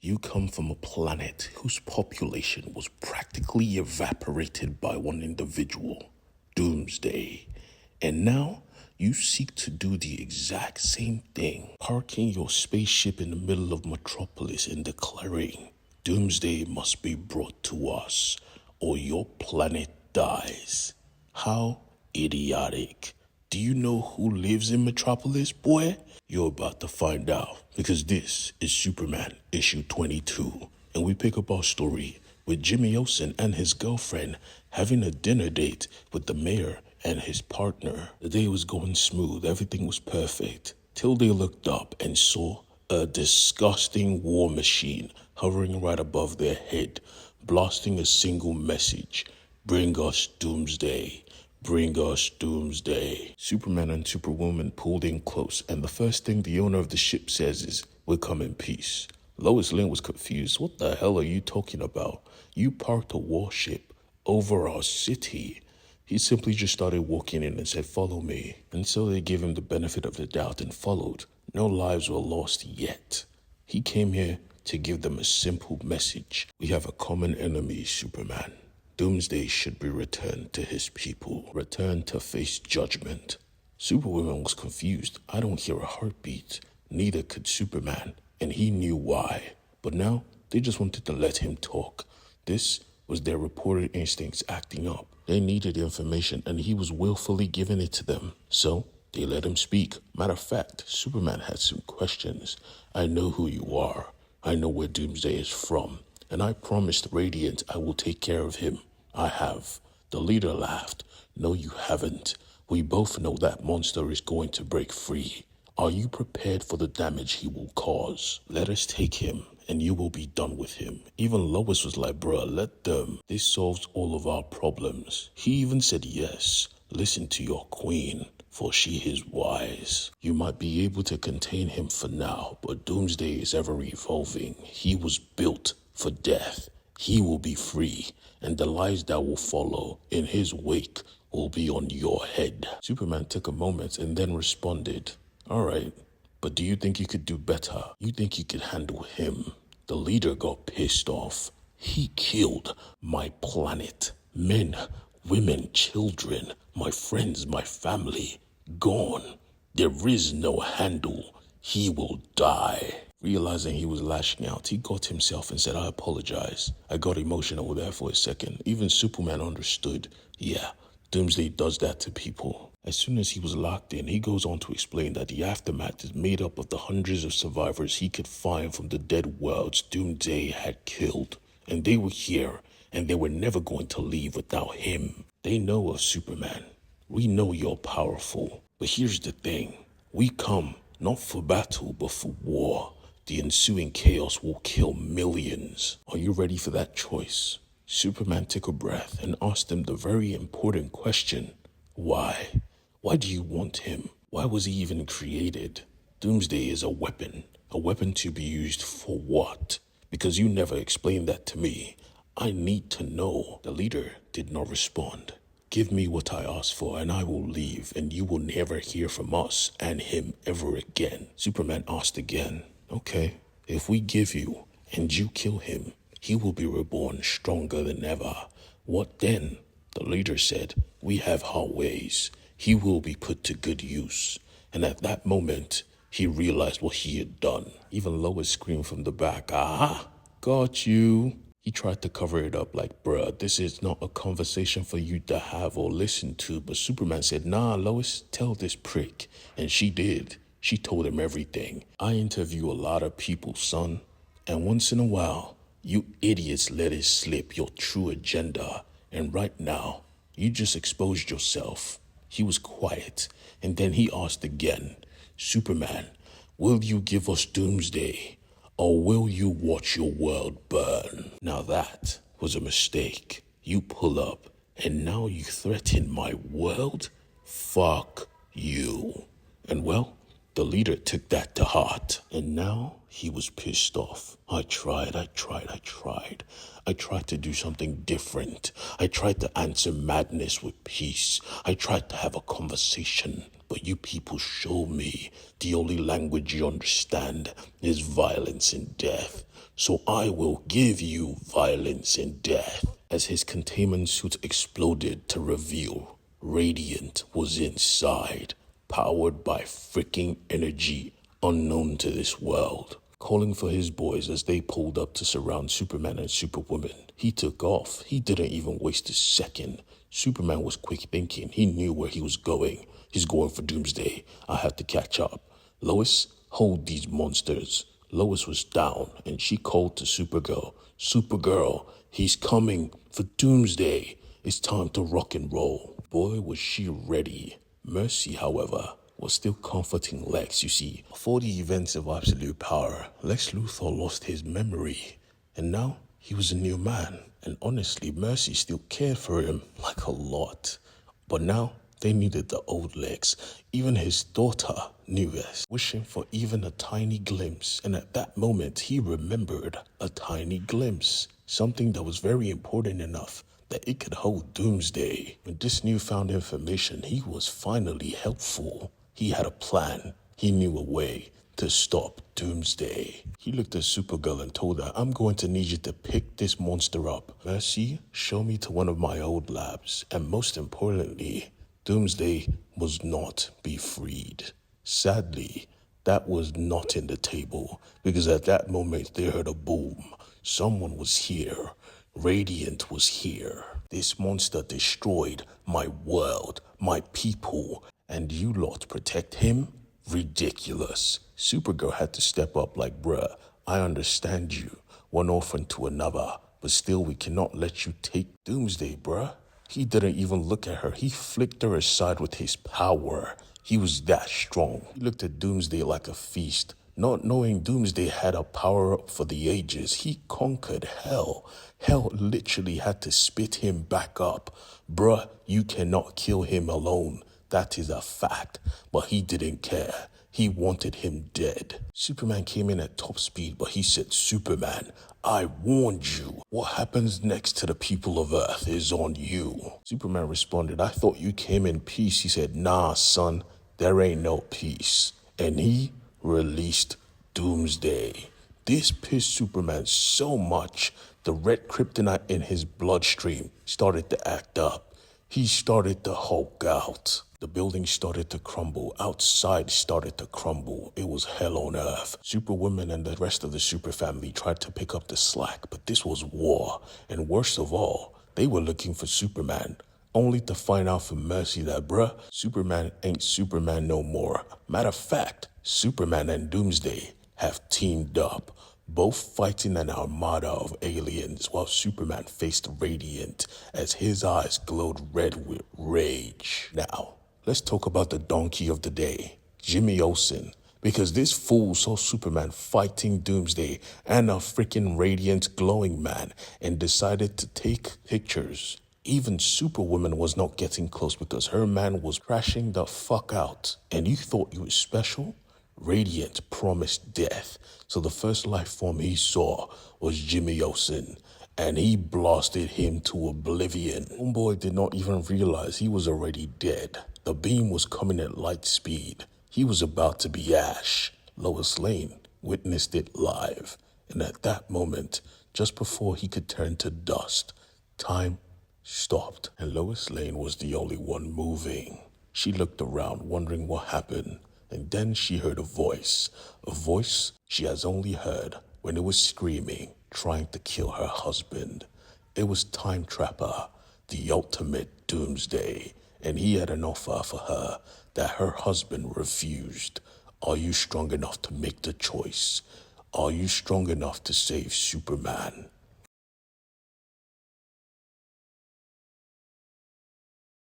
You come from a planet whose population was practically evaporated by one individual, Doomsday. And now you seek to do the exact same thing, parking your spaceship in the middle of Metropolis and declaring, Doomsday must be brought to us, or your planet dies. How idiotic. Do you know who lives in Metropolis, boy? You're about to find out, because this is Superman issue 22, and we pick up our story with Jimmy Olsen and his girlfriend having a dinner date with the mayor and his partner. The day was going smooth, everything was perfect, till they looked up and saw a disgusting war machine hovering right above their head, blasting a single message, bring us Doomsday. Bring us Doomsday. Superman and Superwoman pulled in close, and the first thing the owner of the ship says is, we'll come in peace. Lois Lane was confused. What the hell are you talking about? You parked a warship over our city. He simply just started walking in and said, follow me. And so they gave him the benefit of the doubt and followed. No lives were lost yet. He came here to give them a simple message. We have a common enemy, Superman. Doomsday should be returned to his people, returned to face judgment. Superwoman was confused. I don't hear a heartbeat. Neither could Superman, and he knew why. But now, they just wanted to let him talk. This was their reported instincts acting up. They needed information, and he was willfully giving it to them. So, they let him speak. Matter of fact, Superman had some questions. I know who you are. I know where Doomsday is from. And I promised Radiant I will take care of him. I have. The leader laughed. No, you haven't. We both know that monster is going to break free. Are you prepared for the damage he will cause? Let us take him, and you will be done with him. Even Lois was like, bruh, let them. This solves all of our problems. He even said yes. Listen to your queen, for she is wise. You might be able to contain him for now, but Doomsday is ever evolving. He was built for death. He will be free, and the lies that will follow in his wake will be on your head. Superman took a moment and then responded, all right, but do you think you could do better? You think you could handle him? The leader got pissed off. He killed my planet. Men, women, children, my friends, my family, gone. There is no handle. He will die. Realizing he was lashing out, he got himself and said, I apologize. I got emotional there for a second. Even Superman understood. Yeah, Doomsday does that to people. As soon as he was locked in, he goes on to explain that the aftermath is made up of the hundreds of survivors he could find from the dead worlds Doomsday had killed. And they were here, and they were never going to leave without him. They know of Superman. We know you're powerful. But here's the thing. We come not for battle, but for war. The ensuing chaos will kill millions. Are you ready for that choice? Superman took a breath and asked him the very important question. Why? Why do you want him? Why was he even created? Doomsday is a weapon to be used for what? Because you never explained that to me. I need to know. The leader did not respond. Give me what I asked for and I will leave, and you will never hear from us and him ever again. Superman asked again. Okay, if we give you and you kill him, he will be reborn stronger than ever. What then? The leader said, we have our ways. He will be put to good use. And at that moment, he realized what he had done. Even Lois screamed from the back, aha, got you. He tried to cover it up like, bruh, this is not a conversation for you to have or listen to. But Superman said, nah, Lois, tell this prick. And she did. She told him everything. I interview a lot of people, son. And once in a while, you idiots let it slip your true agenda. And right now, you just exposed yourself. He was quiet. And then he asked again, Superman, will you give us Doomsday? Or will you watch your world burn? Now that was a mistake. You pull up, and now you threaten my world? Fuck you. And well, the leader took that to heart, and now he was pissed off. I tried to do something different. I tried to answer madness with peace. I tried to have a conversation, but you people show me the only language you understand is violence and death. so I will give you violence and death. As his containment suit exploded to reveal Radiant was inside, powered by freaking energy unknown to this world. Calling for his boys as they pulled up to surround Superman and Superwoman. He took off. He didn't even waste a second. Superman was quick thinking. He knew where he was going. He's going for Doomsday. I have to catch up. Lois, hold these monsters. Lois was down and she called to Supergirl. Supergirl, he's coming for Doomsday. It's time to rock and roll. Boy, was she ready. Mercy, however, was still comforting Lex. You see, before the events of Absolute Power, Lex Luthor lost his memory. And now, he was a new man. And honestly, Mercy still cared for him like a lot. But now, they needed the old Lex. Even his daughter knew this, wishing for even a tiny glimpse. And at that moment, he remembered a tiny glimpse. Something that was very important enough that it could hold Doomsday. With this newfound information, he was finally helpful. He had a plan. He knew a way to stop Doomsday. He looked at Supergirl and told her, I'm going to need you to pick this monster up. Mercy, show me to one of my old labs. And most importantly, Doomsday must not be freed. Sadly, that was not in the table, because at that moment they heard a boom. Someone was here. Radiant was here. This monster destroyed my world, my people, and you lot protect him? Ridiculous. Supergirl had to step up like, bruh, I understand you, one orphan to another, but still we cannot let you take Doomsday, bruh. He didn't even look at her. He flicked her aside with his power. He was that strong. He looked at Doomsday like a feast. Not knowing Doomsday had a power-up for the ages, he conquered hell. Hell literally had to spit him back up. Bruh, you cannot kill him alone. That is a fact. But he didn't care. He wanted him dead. Superman came in at top speed, but he said, Superman, I warned you. What happens next to the people of Earth is on you. Superman responded, I thought you came in peace. He said, nah, son, there ain't no peace. And he released Doomsday. This pissed Superman so much, the red kryptonite in his bloodstream started to act up. He started to Hulk out. The building started to crumble. Outside started to crumble. It was hell on earth. Superwoman and the rest of the super family tried to pick up the slack, but this was war. And worst of all, they were looking for Superman, only to find out from Mercy that, bruh, Superman ain't Superman no more. Matter of fact, Superman and Doomsday have teamed up, both fighting an armada of aliens while Superman faced Radiant as his eyes glowed red with rage. Now, let's talk about the donkey of the day, Jimmy Olsen, because this fool saw Superman fighting Doomsday and a freaking Radiant glowing man and decided to take pictures. Even Superwoman was not getting close because her man was crashing the fuck out. And you thought you were special? Radiant promised death, so the first life form he saw was Jimmy Olsen, and he blasted him to oblivion. Homeboy did not even realize he was already dead. The beam was coming at light speed. He was about to be ash. Lois Lane witnessed it live, and at that moment, just before he could turn to dust, time stopped, and Lois Lane was the only one moving. She looked around, wondering what happened. And then she heard a voice she has only heard when it was screaming, trying to kill her husband. It was Time Trapper, the ultimate Doomsday, and he had an offer for her that her husband refused. Are you strong enough to make the choice? Are you strong enough to save Superman?